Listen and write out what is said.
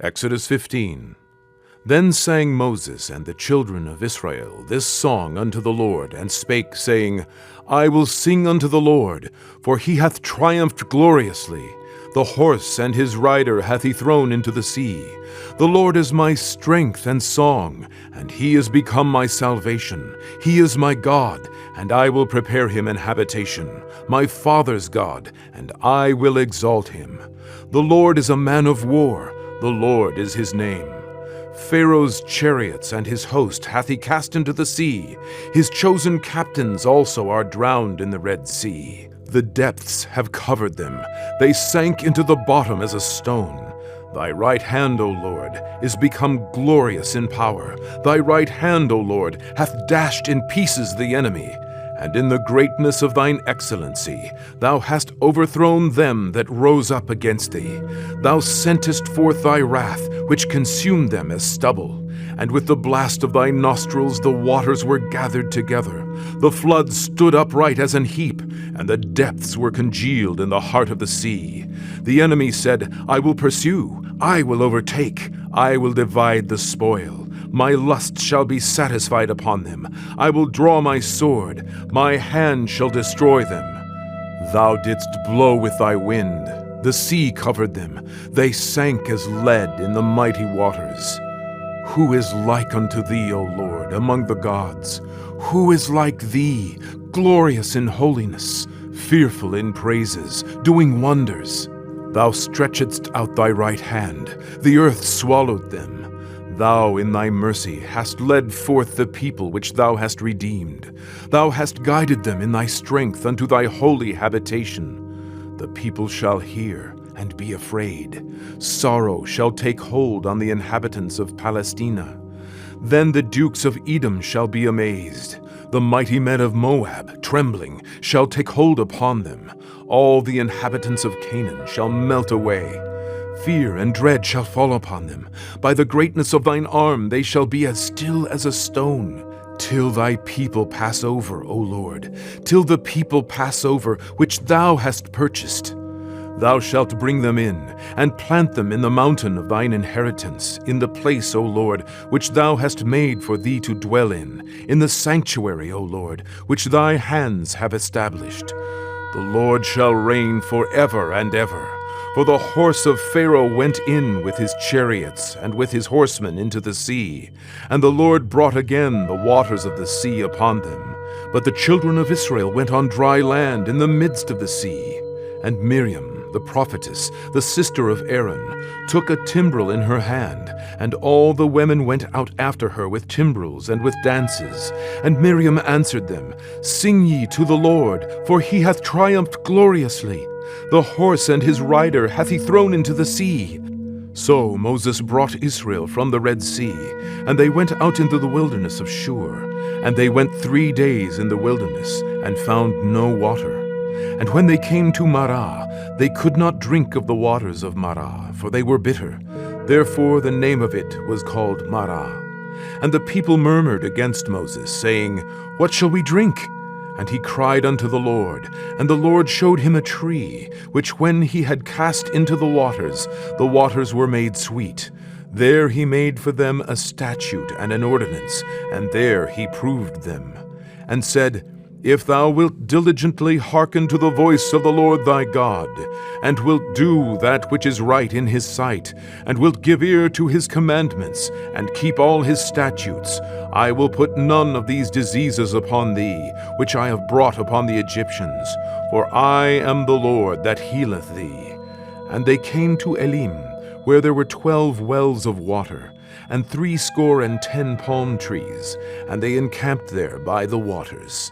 Exodus 15. Then sang Moses and the children of Israel this song unto the Lord, and spake, saying, I will sing unto the Lord, for he hath triumphed gloriously. The horse and his rider hath he thrown into the sea. The Lord is my strength and song, and he is become my salvation. He is my God, and I will prepare him an habitation, my father's God, and I will exalt him. The Lord is a man of war, the Lord is his name. Pharaoh's chariots and his host hath he cast into the sea. His chosen captains also are drowned in the Red Sea. The depths have covered them. They sank into the bottom as a stone. Thy right hand, O Lord, is become glorious in power. Thy right hand, O Lord, hath dashed in pieces the enemy. And in the greatness of thine excellency, thou hast overthrown them that rose up against thee. Thou sentest forth thy wrath, which consumed them as stubble. And with the blast of thy nostrils the waters were gathered together. The floods stood upright as an heap, and the depths were congealed in the heart of the sea. The enemy said, I will pursue, I will overtake, I will divide the spoil. My lust shall be satisfied upon them. I will draw my sword. My hand shall destroy them. Thou didst blow with thy wind. The sea covered them. They sank as lead in the mighty waters. Who is like unto thee, O Lord, among the gods? Who is like thee, glorious in holiness, fearful in praises, doing wonders? Thou stretchedst out thy right hand. The earth swallowed them. Thou in thy mercy hast led forth the people which thou hast redeemed. Thou hast guided them in thy strength unto thy holy habitation. The people shall hear and be afraid. Sorrow shall take hold on the inhabitants of Palestina. Then the dukes of Edom shall be amazed. The mighty men of Moab, trembling, shall take hold upon them. All the inhabitants of Canaan shall melt away. Fear and dread shall fall upon them. By the greatness of thine arm they shall be as still as a stone. Till thy people pass over, O Lord, till the people pass over, which thou hast purchased. Thou shalt bring them in, and plant them in the mountain of thine inheritance, in the place, O Lord, which thou hast made for thee to dwell in the sanctuary, O Lord, which thy hands have established. The Lord shall reign forever and ever. For the horse of Pharaoh went in with his chariots and with his horsemen into the sea, and the Lord brought again the waters of the sea upon them. But the children of Israel went on dry land in the midst of the sea. And Miriam, the prophetess, the sister of Aaron, took a timbrel in her hand, and all the women went out after her with timbrels and with dances. And Miriam answered them, Sing ye to the Lord, for he hath triumphed gloriously. The horse and his rider hath he thrown into the sea. So Moses brought Israel from the Red Sea, and they went out into the wilderness of Shur. And they went 3 days in the wilderness, and found no water. And when they came to Marah, they could not drink of the waters of Marah, for they were bitter. Therefore the name of it was called Marah. And the people murmured against Moses, saying, What shall we drink? And he cried unto the Lord, and the Lord showed him a tree, which when he had cast into the waters were made sweet. There he made for them a statute and an ordinance, and there he proved them, and said, If thou wilt diligently hearken to the voice of the Lord thy God, and wilt do that which is right in his sight, and wilt give ear to his commandments, and keep all his statutes, I will put none of these diseases upon thee, which I have brought upon the Egyptians, for I am the Lord that healeth thee. And they came to Elim, where there were 12 wells of water, and 70 palm trees, and they encamped there by the waters.